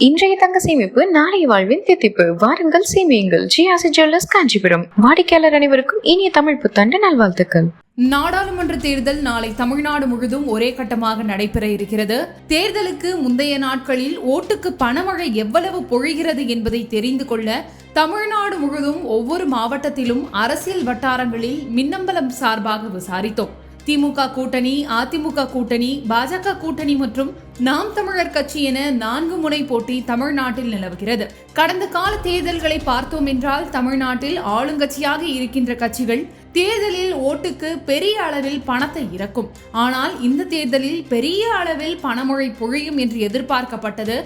இன்றைய தங்க சேமிப்பு நாளைய வாழ்வின் தித்திப்பு. வாருங்கள் சேமியுங்கள். GRC jewellers, Kanchipuram. வாடிக்கையாளர் அனைவருக்கும் இனிய தமிழ் புத்தாண்டு நல்வாழ்த்துக்கள். நாடாளுமன்ற தேர்தல் நாளை தமிழ்நாடு முழுவதும் ஒரே கட்டமாக நடைபெற இருக்கிறது. தேர்தலுக்கு முந்தைய நாட்களில் ஓட்டுக்கு பணமழை எவ்வளவு பொழிகிறது என்பதை தெரிந்து கொள்ள தமிழ்நாடு முழுவதும் ஒவ்வொரு மாவட்டத்திலும் அரசியல் வட்டாரங்களில் மின்னம்பலம் சார்பாக விசாரித்தோம். திமுக கூட்டணி, அதிமுக கூட்டணி, பாஜக கூட்டணி மற்றும் நாம் தமிழர் கட்சி என 4 முனை போட்டி தமிழ்நாட்டில் நிலவுகிறது. கடந்த கால தேர்தல்களை பார்த்தோம் என்றால் தமிழ்நாட்டில் ஆளுங்கட்சியாக இருக்கின்ற கட்சிகள் தேர்தலில் ஓட்டுக்கு பெரிய அளவில் பணத்தை இறக்கும். ஆனால் இந்த தேர்தலில் பெரிய அளவில் பணமழை பொழியும் என்று எதிர்பார்க்கப்பட்டது.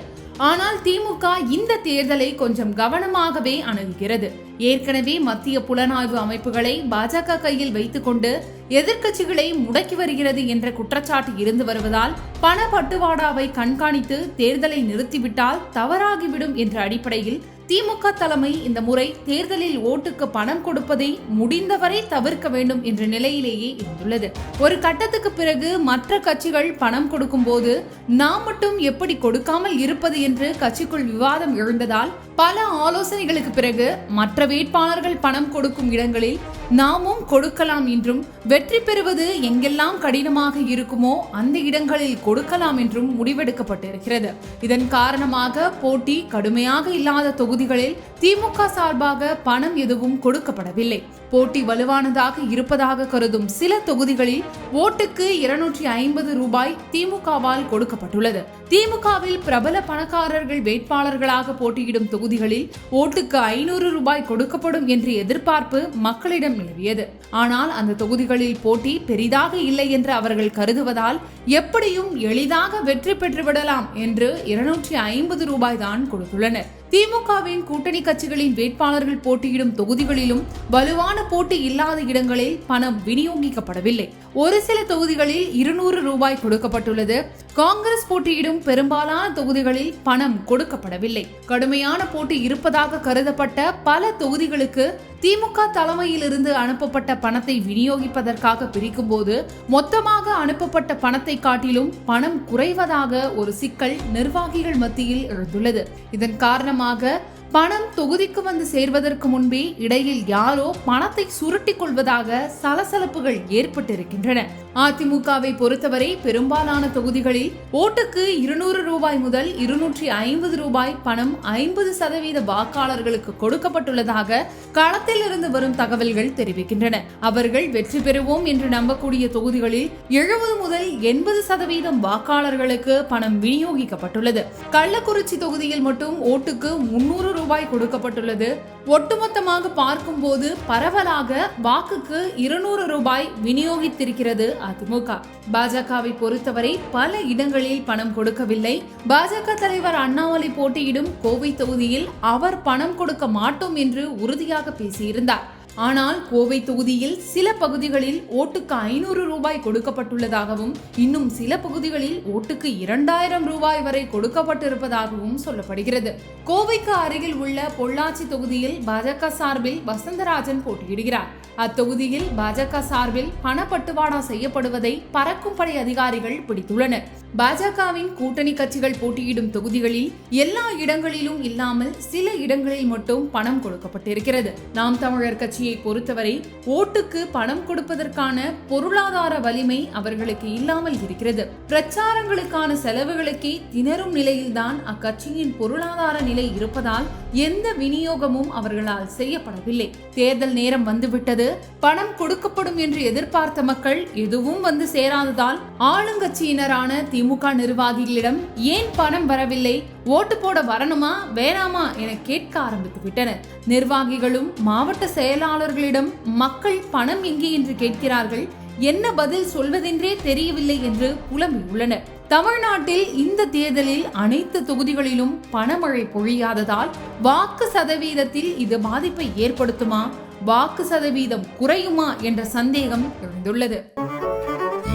ஆனால் திமுக இந்த தேர்தலை கொஞ்சம் கவனமாகவே அணுகுகிறது. ஏற்கனவே மத்திய புலனாய்வு அமைப்புகளை பாஜக கையில் வைத்துக் கொண்டு எதிர்க்கட்சிகளை முடக்கி வருகிறது என்ற குற்றச்சாட்டு இருந்து வருவதால் பண பட்டுவாடாவை கண்காணித்து தேர்தலை நிறுத்திவிட்டால் தவறாகிவிடும் என்ற அடிப்படையில் திமுக தலைமை இந்த முறை தேர்தலில் ஓட்டுக்கு பணம் கொடுப்பதை முடிந்தவரை தவிர்க்க வேண்டும் என்ற நிலையிலேயே இருந்துள்ளது. ஒரு கட்டத்துக்கு பிறகு மற்ற கட்சிகள் பணம் கொடுக்கும் போது நாம் மட்டும் எப்படி கொடுக்காமல் இருப்பது என்று கட்சிக்குள் விவாதம் எழுந்ததால் பல ஆலோசனைகளுக்கு பிறகு மற்ற வேட்பாளர்கள் பணம் கொடுக்கும் இடங்களில் நாமும் கொடுக்கலாம் என்றும், வெற்றி பெறுவது எங்கெல்லாம் கடினமாக இருக்குமோ அந்த இடங்களில் கொடுக்கலாம் என்றும் முடிவெடுக்கப்பட்டிருக்கிறது. இதன் காரணமாக போட்டி கடுமையாக இல்லாத தொகுதிகளில் திமுக சார்பாக பணம் எதுவும் கொடுக்கப்படவில்லை. போட்டி வலுவானதாக இருப்பதாக கருதும் சில தொகுதிகளில் ஓட்டுக்கு 250 ரூபாய் திமுகவால் கொடுக்கப்பட்டுள்ளது. திமுகவில் பிரபல பணக்காரர்கள் வேட்பாளர்களாக போட்டியிடும் தொகுதிகளில் ஓட்டுக்கு 500 ரூபாய் கொடுக்கப்படும் என்ற எதிர்பார்ப்பு மக்களிடம் நிலவியது. ஆனால் அந்த தொகுதிகளில் போட்டி பெரிதாக இல்லை என்று அவர்கள் கருதுவதால் எப்படியும் எளிதாக வெற்றி பெற்றுவிடலாம் என்று 250 ரூபாய் தான் கொடுத்துள்ளனர். திமுகவின் கூட்டணி கட்சிகளின் வேட்பாளர்கள் போட்டியிடும் தொகுதிகளிலும் வலுவான போட்டி இல்லாத இடங்களில் பணம் விநியோகிக்கப்படவில்லை. ஒரு சில தொகுதிகளில் 200 ரூபாய் கொடுக்கப்பட்டுள்ளது. காங்கிரஸ் போட்டியிடும் பெரும்பாலான தொகுதிகளில் பணம் கொடுக்கப்படவில்லை. கடுமையான போட்டி இருப்பதாக கருதப்பட்ட பல தொகுதிகளுக்கு திமுக தலைமையில் இருந்து அனுப்பப்பட்ட பணத்தை விநியோகிப்பதற்காக பிரிக்கும் போது மொத்தமாக அனுப்பப்பட்ட பணத்தை காட்டிலும் பணம் குறைவதாக ஒரு சிக்கல் நிர்வாகிகள் மத்தியில் எழுந்துள்ளது. இதன் காரணமாக பணம் தொகுதிக்கு வந்து சேர்வதற்கு முன்பே இடையில் யாரோ பணத்தை சுருட்டிக் கொள்வதாக சலசலப்புகள் ஏற்பட்டிருக்கின்றன. அதிமுகவை பொறுத்தவரை பெரும்பாலான தொகுதிகளில் ஓட்டுக்கு 200 ரூபாய் முதல் 250 ரூபாய் பணம் 50% வாக்காளர்களுக்கு கொடுக்கப்பட்டுள்ளதாக களத்தில் இருந்து வரும் தகவல்கள் தெரிவிக்கின்றன. அவர்கள் வெற்றி பெறுவோம் என்று நம்பக்கூடிய தொகுதிகளில் 70 முதல் 80% வாக்காளர்களுக்கு பணம் விநியோகிக்கப்பட்டுள்ளது. கள்ளக்குறிச்சி தொகுதியில் மட்டும் ஓட்டுக்கு 300 ரூபாய் கொடுக்கப்பட்டுள்ளது. ஒட்டுமொத்தமாக பார்க்கும் போது பரவலாக வாக்குக்கு 200 ரூபாய் விநியோகித்திருக்கிறது அதிமுக. பாஜகவை பொறுத்தவரை பல இடங்களில் பணம் கொடுக்கவில்லை. பாஜக தலைவர் அண்ணாமலை போட்டியிடும் கோவை தொகுதியில் அவர் பணம் கொடுக்க மாட்டோம் என்று உறுதியாக பேசியிருந்தார். ஆனால் கோவை தொகுதியில் சில பகுதிகளில் ஓட்டுக்கு 500 ரூபாய் கொடுக்கப்பட்டுள்ளதாகவும், இன்னும் சில பகுதிகளில் ஓட்டுக்கு 2000 ரூபாய் வரை கொடுக்கப்பட்டிருப்பதாகவும் சொல்லப்படுகிறது. கோவைக்கு அருகில் உள்ள பொள்ளாச்சி தொகுதியில் பாஜக சார்பில் வசந்தராஜன் போட்டியிடுகிறார். அத்தொகுதியில் பாஜக சார்பில் பணப்பட்டுவாடா செய்யப்படுவதை பறக்கும் படை அதிகாரிகள் பிடித்துள்ளனர். பாஜகவின் கூட்டணி கட்சிகள் போட்டியிடும் தொகுதிகளில் எல்லா இடங்களிலும் இல்லாமல் சில இடங்களில் மட்டும் பணம் கொடுக்கப்பட்டிருக்கிறது. நாம் தமிழர் கட்சியை பொறுத்தவரை ஓட்டுக்கு பணம் கொடுப்பதற்கான பொருளாதார வலிமை அவர்களுக்கு இல்லாமல் இருக்கிறது. பிரச்சாரங்களுக்கான செலவுகளுக்கே திணறும் நிலையில்தான் அக்கட்சியின் பொருளாதார நிலை இருப்பதால் எந்த விநியோகமும் அவர்களால் செய்யப்படவில்லை. தேர்தல் நேரம் வந்துவிட்டது, பணம் கொடுக்கப்படும் என்று எதிர்பார்த்த மக்கள் எதுவும் வந்து சேராததால் ஆளுங்கட்சியினரான திமுக நிர்வாகிகளிடம் ஏன் பணம் வரவில்லை, ஓட்டு போட வரணுமா வேணாமா என கேட்க ஆரம்பித்து விட்டனர். நிர்வாகிகளும் மாவட்ட செயலாளர்களிடம் மக்கள் பணம் எங்கே என்று கேட்கிறார்கள், என்ன பதில் சொல்வதென்றே தெரியவில்லை என்று புலம்பியுள்ளனர். தமிழ்நாட்டில் இந்த தேர்தலில் அனைத்து தொகுதிகளிலும் பணமழை பொழியாததால் வாக்கு சதவீதத்தில் இது பாதிப்பை ஏற்படுத்துமா, வாக்கு சதவீதம் குறையுமா என்ற சந்தேகம் எழுந்துள்ளது.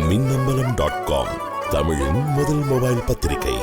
மின்னம்பலம்.com தமிழின் முதல் மொபைல் பத்திரிகை.